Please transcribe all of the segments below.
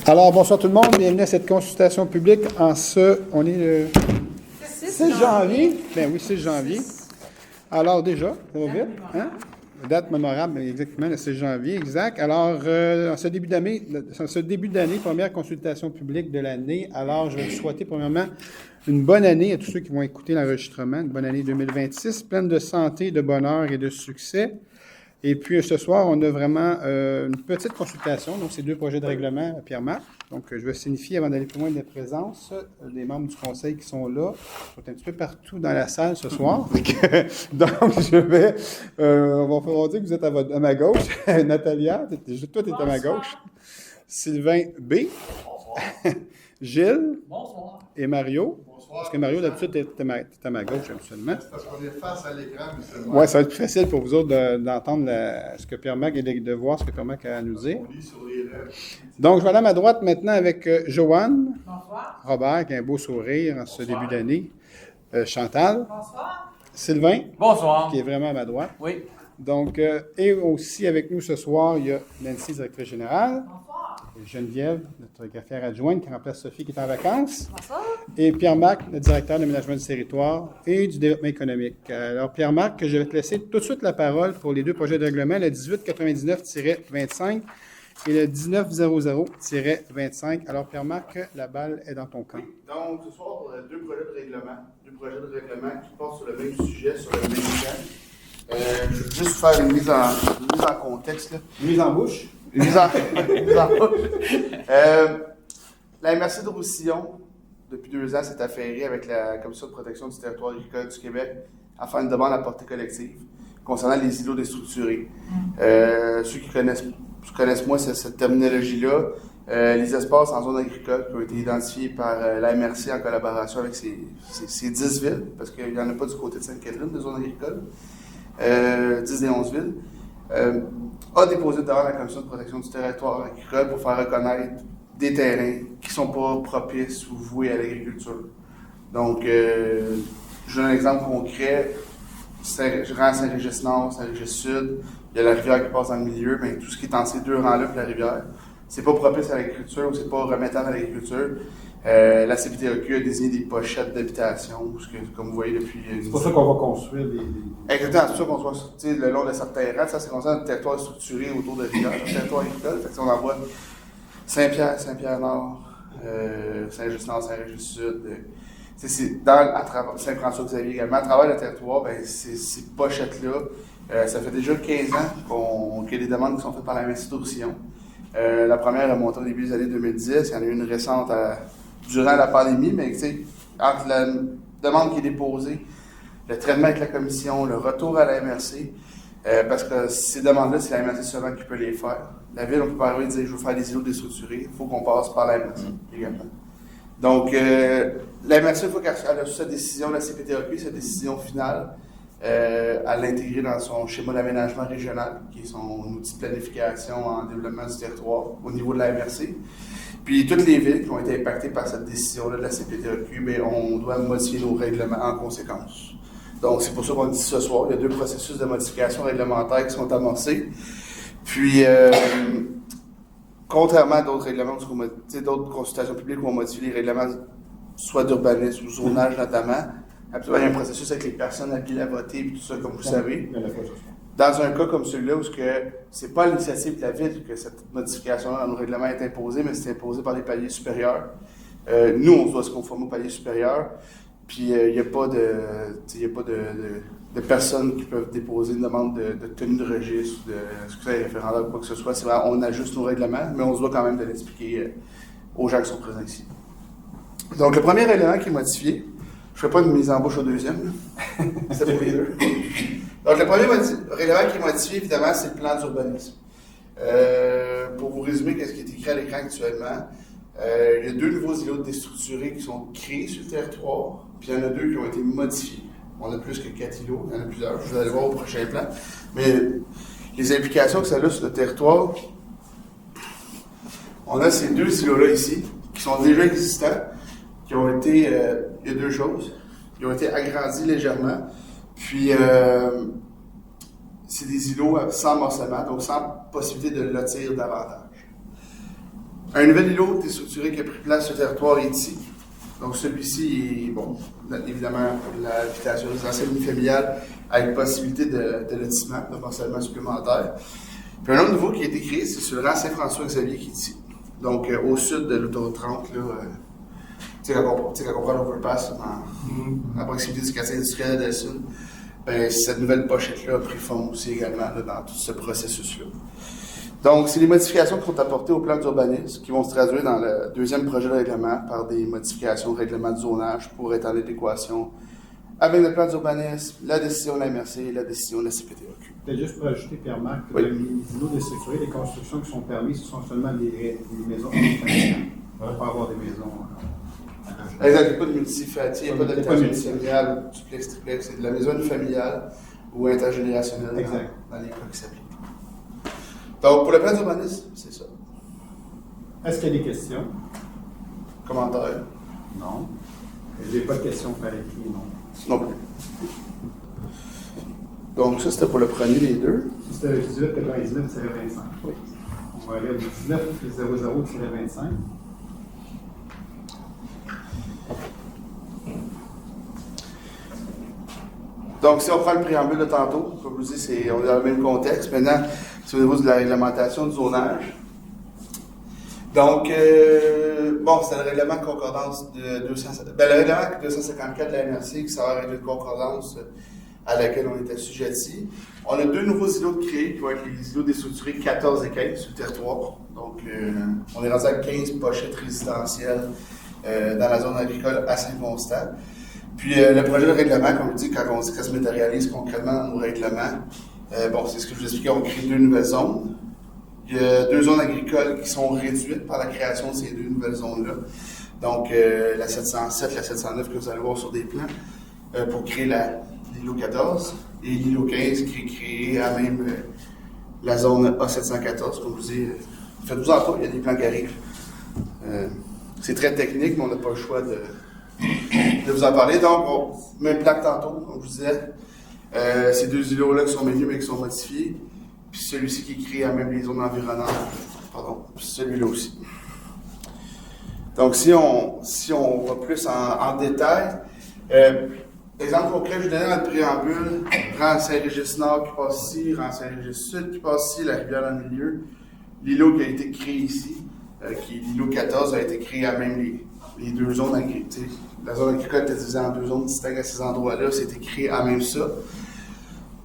Alors, bonsoir tout le monde. Bienvenue à cette consultation publique on est le 6 janvier. Ben oui, 6 janvier. Alors déjà, ça va vite, hein? Date mémorable, exactement, le 6 janvier, exact. Alors, en ce début d'année, première consultation publique de l'année. Alors, je vais vous souhaiter premièrement une bonne année à tous ceux qui vont écouter l'enregistrement, une bonne année 2026, pleine de santé, de bonheur et de succès. Et puis, ce soir, on a vraiment une petite consultation. Donc, c'est 2 projets de règlement à Pierre-Marc. Donc, je vais signifier, avant d'aller plus loin, de la présence des membres du conseil qui sont là. Ils sont un petit peu partout dans la salle ce soir. Donc, je vais... on va dire que vous êtes à ma gauche. Natalia, toi, tu es à ma gauche. Sylvain B. Gilles. Bonsoir. Et Mario. Bonsoir. Parce que Mario, d'habitude, tu es à ma gauche, absolument. C'est parce qu'on est face à l'écran, mais seulement. Oui, ça va être plus facile pour vous autres d'entendre ce que Pierre-Marc et de voir ce que Pierre-Marc a à nous dire. On lit sur les lèvres. Donc, je vais aller à ma droite maintenant avec Joanne, Bonsoir. Robert, qui a un beau sourire en ce début d'année, Chantal, Bonsoir. Sylvain, Bonsoir. qui est vraiment à ma droite. Oui. Donc, et aussi avec nous ce soir, il y a Nancy, directrice générale, Bonsoir. et Geneviève, notre greffière adjointe, qui remplace Sophie, qui est en vacances, Bonsoir. et Pierre-Marc, le directeur de l'aménagement du territoire et du développement économique. Alors, Pierre-Marc, je vais te laisser tout de suite la parole pour les 2 projets de règlement, le 1899-25 et le 1900-25. Alors, Pierre-Marc, la balle est dans ton camp. Donc, ce soir, on a 2 projets de règlement. 2 projets de règlement qui portent sur le même sujet, sur le même thème. Je vais juste faire une mise en contexte. Là. Mise en bouche. Une mise en bouche. La MRC de Roussillon, depuis 2 ans, s'est affairée avec la Commission de protection du territoire agricole du Québec à faire une demande à portée collective concernant les îlots déstructurés. Ceux qui connaissent moins cette terminologie-là, les espaces en zone agricole qui ont été identifiés par la MRC en collaboration avec ces 10 villes, parce qu'il n'y en a pas du côté de Sainte-Catherine, de zone agricole, 10 des 11 villes, a déposé devant la Commission de protection du territoire agricole pour faire reconnaître des terrains qui ne sont pas propices ou voués à l'agriculture. Donc, je donne un exemple concret. Saint-Régis-Nord, Saint-Régis-Sud, il y a la rivière qui passe dans le milieu, mais tout ce qui est entre ces 2 rangs-là et la rivière, c'est pas propice à l'agriculture ou c'est pas remettable à l'agriculture. La CPTAQ a désigné des pochettes d'habitation, comme vous voyez depuis... C'est pour ça qu'on va construire des... Exactement, c'est pour ça qu'on soit le long de certains rangs. Ça, c'est concernant le territoire structuré autour de rivières, le territoire agricole. Fait que, on en voit Saint-Pierre, Saint-Pierre-Nord, Saint-Just-Nord, Saint-Régis-Sud. À travers Saint-François-Xavier également, à travers le territoire, ben, ces pochettes-là, ça fait déjà 15 ans qu'il y a des demandes qui sont faites par la MRC de Roussillon. La première est montée au début des années 2010, il y en a eu une récente durant la pandémie, mais entre la demande qui est déposée, le traitement avec la commission, le retour à la MRC, parce que ces demandes-là, c'est la MRC seulement qui peut les faire. La ville, on peut pas arriver et dire je veux faire des îlots déstructurés, il faut qu'on passe par la MRC également. Donc, la MRC, une fois qu'elle a reçu sa décision, la CPTAQ, sa décision finale, elle l'intégrer dans son schéma d'aménagement régional, qui est son outil de planification en développement du territoire au niveau de la MRC. Puis, toutes les villes qui ont été impactées par cette décision-là de la CPTAQ, bien, on doit modifier nos règlements en conséquence. Donc, c'est pour ça qu'on dit ce soir, il y a 2 processus de modification réglementaire qui sont amorcés. Puis, contrairement à d'autres règlements, d'autres consultations publiques où on modifie les règlements, soit d'urbanisme ou zonage notamment, absolument, il y a un processus avec les personnes habiles à voter et tout ça, comme vous savez. Dans un cas comme celui-là, où ce n'est pas à l'initiative de la ville que cette modification-là dans nos règlements est imposée, mais c'est imposé par les paliers supérieurs. Nous, on doit se conformer aux paliers supérieurs. Puis, il n'y a pas de personnes qui peuvent déposer une demande de tenue de registre, de scrutin référendaire ou quoi que ce soit. C'est vrai, on ajuste nos règlements, mais on se doit quand même de l'expliquer aux gens qui sont présents ici. Donc, le premier élément qui est modifié, je ne ferai pas une mise en bouche au deuxième, c'est pour les 2. Donc, le premier élément qui est modifié, évidemment, c'est le plan d'urbanisme. Pour vous résumer, qu'est-ce qui est écrit à l'écran actuellement, il y a 2 nouveaux îlots déstructurés qui sont créés sur le territoire, puis il y en a 2 qui ont été modifiés. On a plus que 4 îlots, il y en a plusieurs, je vous allez voir au prochain plan. Mais les implications que ça a sur le territoire, on a ces 2 îlots-là ici, qui sont déjà existants, qui ont été, il y a 2 choses, qui ont été agrandis légèrement, puis c'est des îlots sans morcellement, donc sans possibilité de lotir davantage. Un nouvel îlot déstructuré qui a pris place sur le territoire est ici. Donc celui-ci est, bon, évidemment, l'habitation résidentielle unifamiliale avec possibilité de lotissement, de morcellement supplémentaire. Puis un autre nouveau qui a été créé, c'est sur le rang Saint-François-Xavier qui est ici. Donc au sud de l'autoroute 30, là, tu sais, quand on prend l'overpass, à proximité du quartier industriel de Delsun, ben, cette nouvelle pochette-là a pris forme aussi également là, dans tout ce processus-là. Donc, c'est les modifications qui sont apportées au plan d'urbanisme qui vont se traduire dans le deuxième projet de règlement par des modifications de règlement de zonage pour être en adéquation avec le plan d'urbanisme, la décision de la MRC et la décision de la CPTAQ. Peut-être juste pour ajouter, Pierre-Marc, que oui. les îlots déstructurés, les constructions qui sont permises, ce sont seulement les maisons familiales. On ne va pas avoir des maisons. Exact, il n'y a pas de multifamilial, il n'y a pas d'habitation multifamiliale, duplex, triplex, c'est de la maison familiale ou intergénérationnelle dans les cas qui s'appliquent. Donc, pour le plan d'urbanisme, c'est ça. Est-ce qu'il y a des questions? Commentaires? Non. Je n'ai pas de questions par écrit, non. Non plus. Donc, ça, c'était pour le premier des deux. C'était le 18-99-25. Oui. On va aller au 19-00-25. Donc, si on prend le préambule de tantôt, comme je vous dis, on est dans le même contexte. Maintenant, c'est au niveau de la réglementation du zonage. Donc, bon, c'est le règlement de concordance de 254 de la MRC qui s'avère être une concordance à laquelle on était assujetti. On a deux nouveaux îlots de créés qui vont être les îlots déstructurés 14 et 15 sur le territoire. Donc, on est rendu à 15 pochettes résidentielles dans la zone agricole à Saint-Constant. Puis le projet de règlement, comme je dis, quand on dit que ça se matérialise concrètement dans nos règlements, bon, c'est ce que je vous expliquais, on crée deux nouvelles zones. Il y a deux zones agricoles qui sont réduites par la création de ces deux nouvelles zones-là. Donc, la 707, la 709 que vous allez voir sur des plans, pour créer l'îlot 14 et l'îlot 15 qui est créé à même la zone A714. Comme je vous dis, faites-vous-en pas, il y a des plans qui arrivent. C'est très technique, mais on n'a pas le choix de vous en parler. Donc, même plan que tantôt, comme je vous disais, ces deux îlots-là qui sont milieux mais qui sont modifiés, puis celui-ci qui est créé à même les zones environnantes, puis celui-là aussi. Donc, si on va plus en détail, exemple concret, je vous donnais dans le préambule, rang Saint-Régis-Nord qui passe ici, rang Saint-Régis-Sud qui passe ici, la rivière dans le milieu, l'îlot qui a été créé ici, qui est l'îlot 14, a été créé à même les deux zones agricoles. La zone agricole était divisée en deux zones distinctes à ces endroits-là, c'était créé à même ça.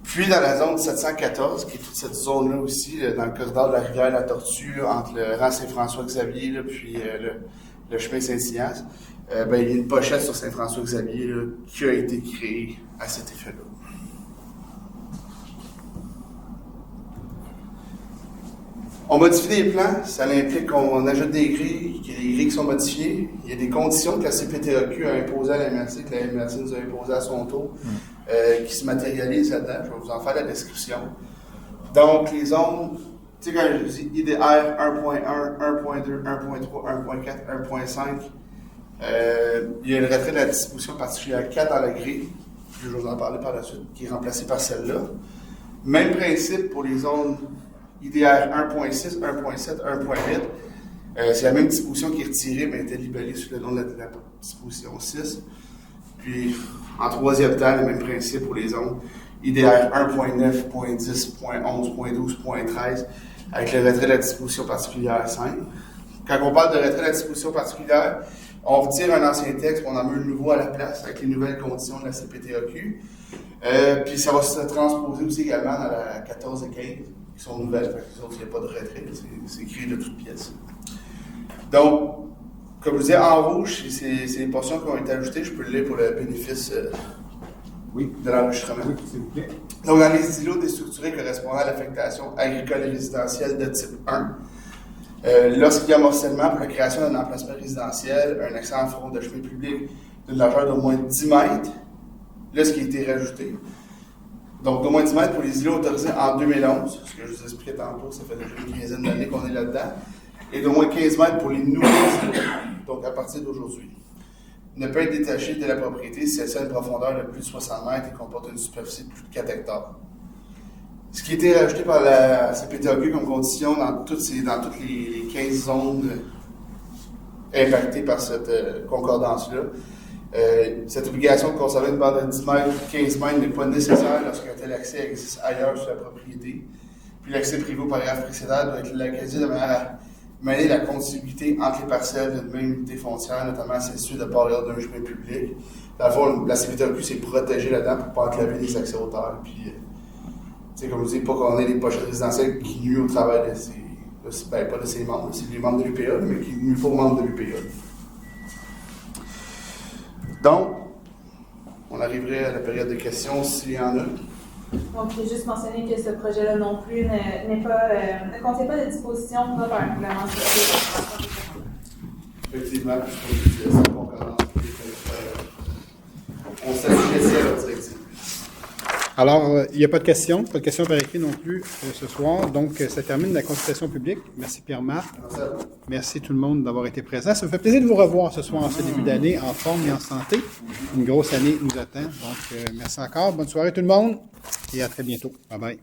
Puis dans la zone 714, qui est toute cette zone-là aussi, dans le corridor de la rivière La Tortue, entre le rang Saint-François-Xavier puis le chemin Saint-Ignace, il y a une pochette sur Saint-François-Xavier là, qui a été créée à cet effet-là. On modifie des plans, ça implique qu'on ajoute des grilles, qu'il y a des grilles qui sont modifiées. Il y a des conditions que la CPTAQ a imposées à la MRC, que la MRC nous a imposées à son tour, qui se matérialisent là-dedans. Je vais vous en faire la description. Donc, les zones, tu sais, quand je dis IDR 1.1, 1.2, 1.3, 1.4, 1.5, il y a le retrait de la distribution particulière 4 dans la grille, je vais vous en parler par la suite, qui est remplacée par celle-là. Même principe pour les zones IDR 1.6, 1.7, 1.8. C'est la même disposition qui est retirée, mais était libellée sous le nom de la disposition 6. Puis, en troisième temps, le même principe pour les zones IDR 1.9, 0.10, 0.11, 0.12, 0.13, avec le retrait de la disposition particulière 5. Quand on parle de retrait de la disposition particulière, on retire un ancien texte, on en met un nouveau à la place avec les nouvelles conditions de la CPTAQ. Puis ça va se transposer aussi également dans la 14 et 15, qui sont nouvelles, fait que les autres, il n'y a pas de retrait, c'est écrit de toutes pièces. Donc, comme je vous disais, en rouge, c'est les portions qui ont été ajoutées, je peux le lire pour le bénéfice de l'enregistrement. Oui, s'il vous plaît. Donc, dans les îlots déstructurés correspondant à l'affectation agricole et résidentielle de type 1, lorsqu'il y a morcellement pour la création d'un emplacement résidentiel, un accès en front de chemin public d'une largeur d'au moins 10 mètres, là, ce qui a été rajouté. Donc, d'au moins 10 mètres pour les îlots autorisés en 2011, ce que je vous expliquais tantôt, ça fait déjà une quinzaine d'années qu'on est là-dedans, et d'au moins 15 mètres pour les nouveaux îlots, donc à partir d'aujourd'hui. Ne peut être détaché de la propriété si celle-ci a une profondeur de plus de 60 mètres et comporte une superficie de plus de 4 hectares. Ce qui a été rajouté par la CPTAQ comme condition dans toutes les 15 zones impactés par cette concordance-là. Cette obligation de conserver une bande de 10 mètres ou 15 mètres n'est pas nécessaire lorsqu'un tel accès existe ailleurs sur la propriété. Puis l'accès prévu au paragraphe précédent doit être localisé de manière à mêler la contiguïté entre les parcelles d'une même unité foncière, notamment celle-ci de part et d'autre d'un chemin public. Dans le fond, la CVTAQ s'est protégée là-dedans pour ne pas enclaver les accès aux terres. Puis, comme je vous dis, pas qu'on ait des pochettes résidentielles qui nuisent au travail de ces. Pas de ses membres, c'est les membres de l'UPA, mais qui nuisent pas aux membres de l'UPA. Donc, on arriverait à la période de questions s'il y en a. Donc, je vais juste mentionner que ce projet-là non plus ne contient pas de dispositions propres à un règlement sur Effectivement, je pense que c'est concordance. On s'assurait à la directive. Alors, il n'y a pas de questions par écrit non plus ce soir. Donc, ça termine la consultation publique. Merci Pierre-Marc. Merci à vous. Merci tout le monde d'avoir été présent. Ça me fait plaisir de vous revoir ce soir en ce début d'année, en forme et en santé. Une grosse année nous attend. Donc, merci encore. Bonne soirée tout le monde et à très bientôt. Bye bye.